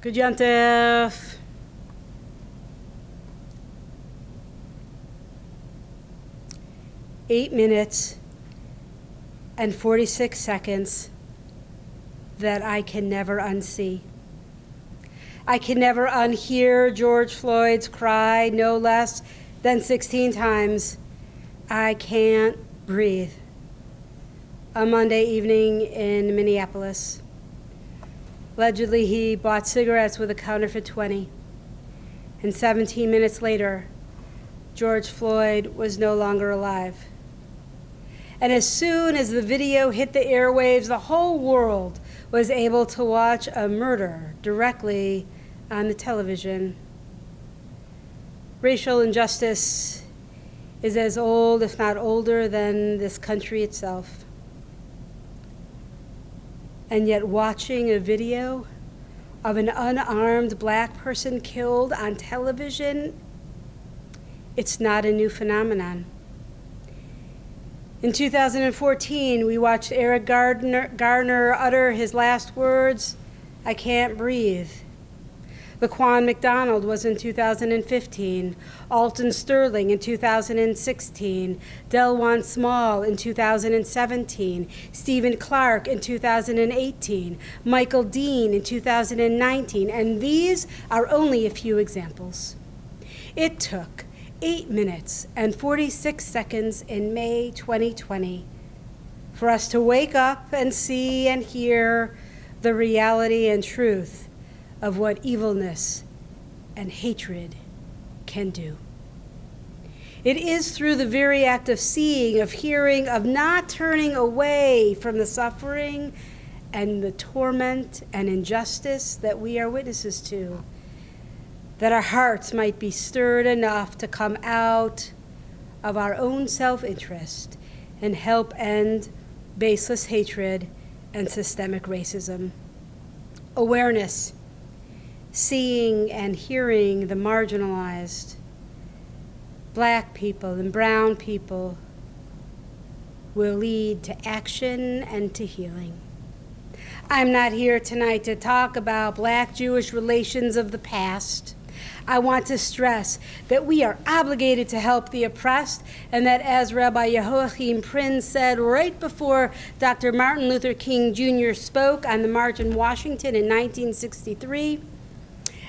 Good Yontif. Eight minutes and 46 seconds that I can never unsee. I can never unhear George Floyd's cry no less than 16 times, "I can't breathe," a Monday evening in Minneapolis. Allegedly, he bought cigarettes with a counterfeit 20, and 17 minutes later, George Floyd was no longer alive. And as soon as the video hit the airwaves, the whole world was able to watch a murder directly on the television. Racial injustice is as old, if not older, than this country itself. And yet watching a video of an unarmed black person killed on television, it's not a new phenomenon. In 2014, we watched Eric Garner utter his last words, "I can't breathe." Laquan McDonald was in 2015, Alton Sterling in 2016, Delwan Small in 2017, Stephen Clark in 2018, Michael Dean in 2019, and these are only a few examples. It took 8 minutes and 46 seconds in May 2020 for us to wake up and see and hear the reality and truth of what evilness and hatred can do. It is through the very act of seeing, of hearing, of not turning away from the suffering and the torment and injustice that we are witnesses to, that our hearts might be stirred enough to come out of our own self-interest and help end baseless hatred and systemic racism. Awareness, seeing and hearing the marginalized, black people and brown people, will lead to action and to healing. I'm not here tonight to talk about Black-Jewish relations of the past. I want to stress that we are obligated to help the oppressed, and that, as Rabbi Yehoachim Prinz said right before Dr. Martin Luther King Jr. spoke on the March in Washington in 1963,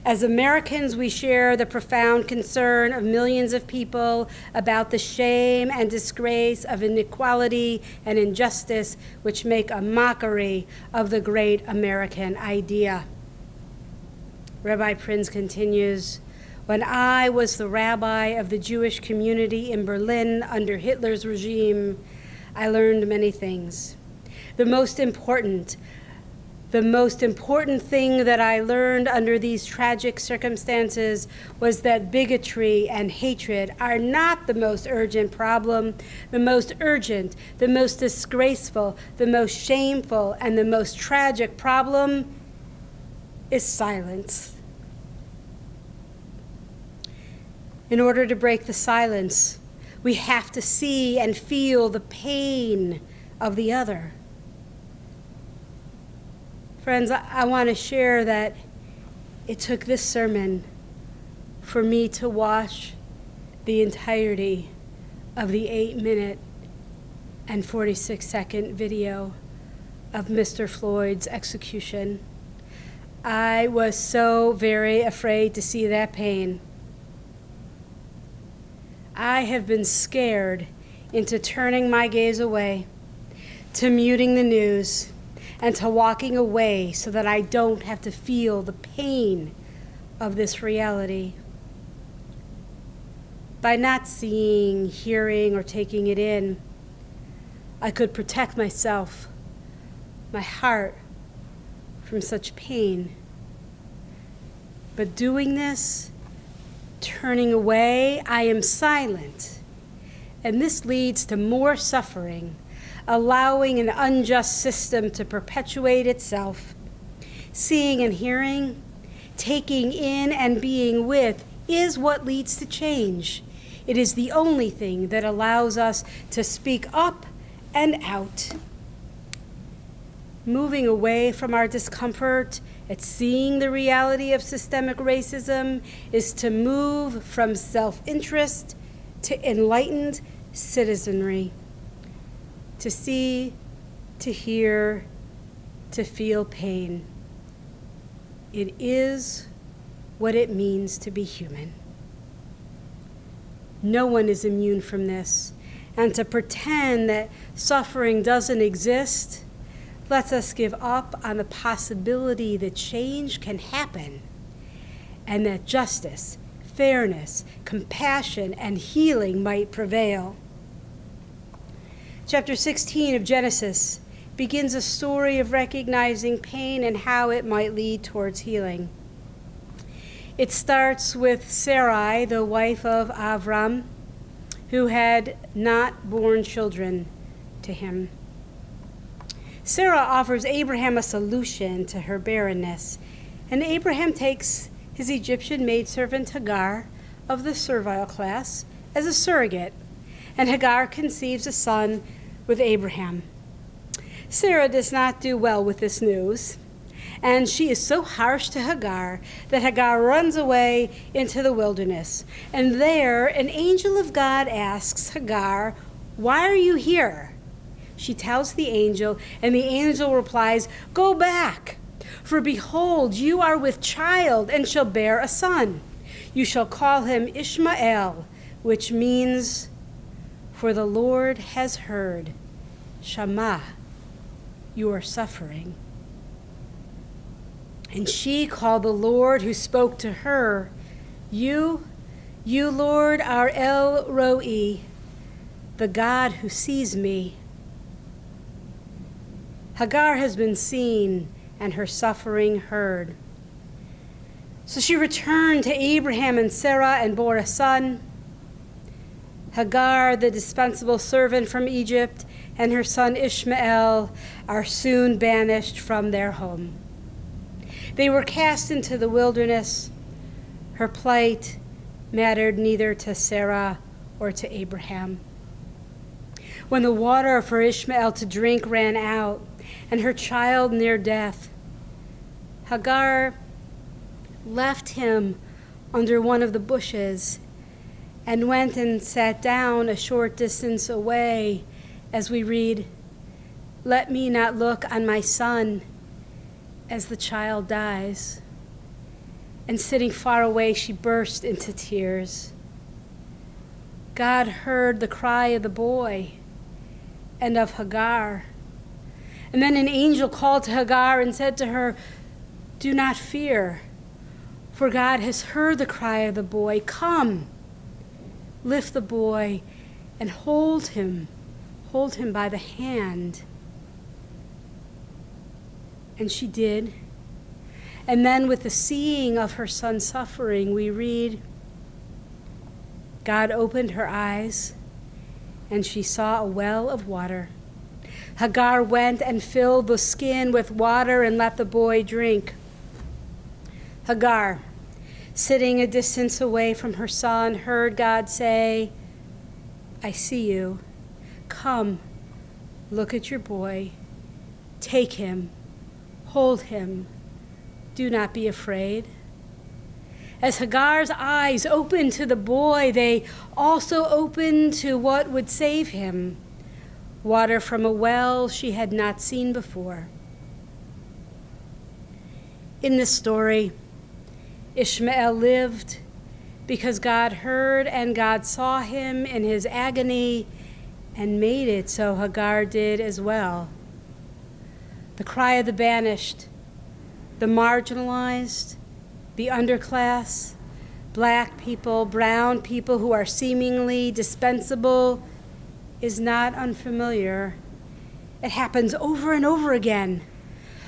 as Americans, we share the profound concern of millions of people about the shame and disgrace of inequality and injustice which make a mockery of the great American idea. Rabbi Prinz continues, "When I was the rabbi of the Jewish community in Berlin under Hitler's regime, I learned many things. The most important thing that I learned under these tragic circumstances was that bigotry and hatred are not the most urgent problem. The most urgent, the most disgraceful, the most shameful, and the most tragic problem is silence. In order to break the silence, we have to see and feel the pain of the other." Friends, I want to share that it took this sermon for me to watch the entirety of the 8-minute and 46-second video of Mr. Floyd's execution. I was so very afraid to see that pain. I have been scared into turning my gaze away, to muting the news, and to walking away so that I don't have to feel the pain of this reality. By not seeing, hearing, or taking it in, I could protect myself, my heart, from such pain. But doing this, turning away, I am silent. And this leads to more suffering, allowing an unjust system to perpetuate itself. Seeing and hearing, taking in and being with is what leads to change. It is the only thing that allows us to speak up and out. Moving away from our discomfort at seeing the reality of systemic racism is to move from self-interest to enlightened citizenry, to see, to hear, to feel pain. It is what it means to be human. No one is immune from this, and to pretend that suffering doesn't exist lets us give up on the possibility that change can happen and that justice, fairness, compassion, and healing might prevail. Chapter 16 of Genesis begins a story of recognizing pain and how it might lead towards healing. It starts with Sarai, the wife of Avram, who had not borne children to him. Sarah offers Abraham a solution to her barrenness, and Abraham takes his Egyptian maidservant Hagar of the servile class as a surrogate, and Hagar conceives a son with Abraham. Sarah does not do well with this news, and she is so harsh to Hagar that Hagar runs away into the wilderness. And there, an angel of God asks Hagar, "Why are you here?" She tells the angel, and the angel replies, "Go back, for behold, you are with child and shall bear a son. You shall call him Ishmael," which means, "For the Lord has heard, Shama, your suffering." And she called the Lord who spoke to her, You, Lord, are El Roi, the God who sees me." Hagar has been seen and her suffering heard. So she returned to Abraham and Sarah and bore a son. Hagar, the dispensable servant from Egypt, and her son Ishmael are soon banished from their home. They were cast into the wilderness. Her plight mattered neither to Sarah or to Abraham. When the water for Ishmael to drink ran out, and her child near death, Hagar left him under one of the bushes and went and sat down a short distance away, as we read, "Let me not look on my son as the child dies." And sitting far away, she burst into tears. God heard the cry of the boy and of Hagar. And then an angel called to Hagar and said to her, "Do not fear, for God has heard the cry of the boy. Come, lift the boy and hold him by the hand." And she did. And then with the seeing of her son's suffering, we read, God opened her eyes, and she saw a well of water. Hagar went and filled the skin with water and let the boy drink. Hagar, sitting a distance away from her son, heard God say, "I see you. Come, look at your boy. Take him, hold him. Do not be afraid." As Hagar's eyes opened to the boy, they also opened to what would save him, water from a well she had not seen before. In this story, Ishmael lived because God heard and God saw him in his agony and made it so Hagar did as well. The cry of the banished, the marginalized, the underclass, black people, brown people who are seemingly dispensable is not unfamiliar. It happens over and over again.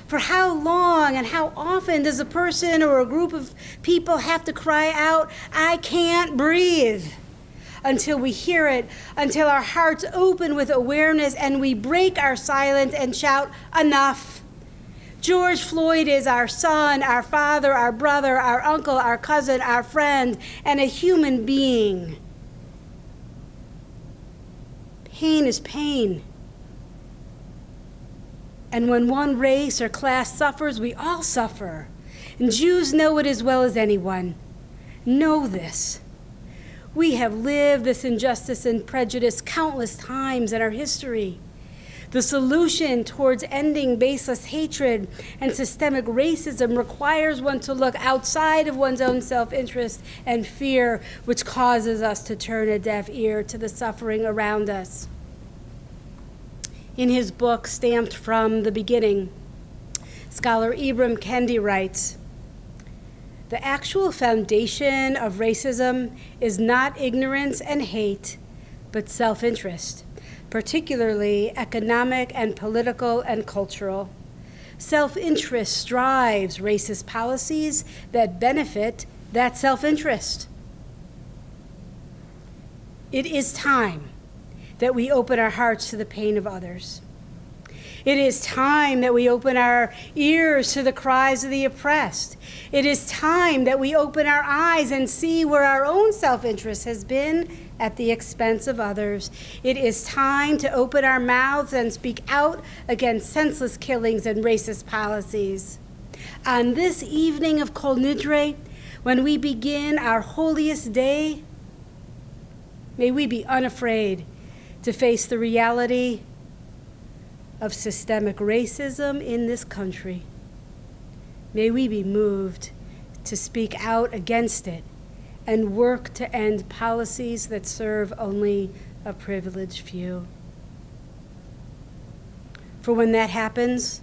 For how long and how often does a person or a group of people have to cry out, "I can't breathe," until we hear it, until our hearts open with awareness and we break our silence and shout, "Enough." George Floyd is our son, our father, our brother, our uncle, our cousin, our friend, and a human being. Pain is pain. And when one race or class suffers, we all suffer. And Jews know it as well as anyone. Know this. We have lived this injustice and prejudice countless times in our history. The solution towards ending baseless hatred and systemic racism requires one to look outside of one's own self-interest and fear, which causes us to turn a deaf ear to the suffering around us. In his book, Stamped from the Beginning, scholar Ibram Kendi writes, "The actual foundation of racism is not ignorance and hate, but self-interest, particularly economic and political and cultural. Self-interest drives racist policies that benefit that self-interest." It is time that we open our hearts to the pain of others. It is time that we open our ears to the cries of the oppressed. It is time that we open our eyes and see where our own self-interest has been at the expense of others. It is time to open our mouths and speak out against senseless killings and racist policies. On this evening of Kol Nidre, when we begin our holiest day, may we be unafraid to face the reality of systemic racism in this country. May we be moved to speak out against it and work to end policies that serve only a privileged few. For when that happens,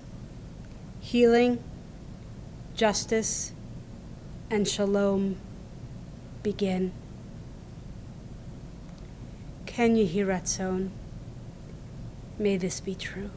healing, justice, and shalom begin. Ken Yehi Ratzon. May this be true.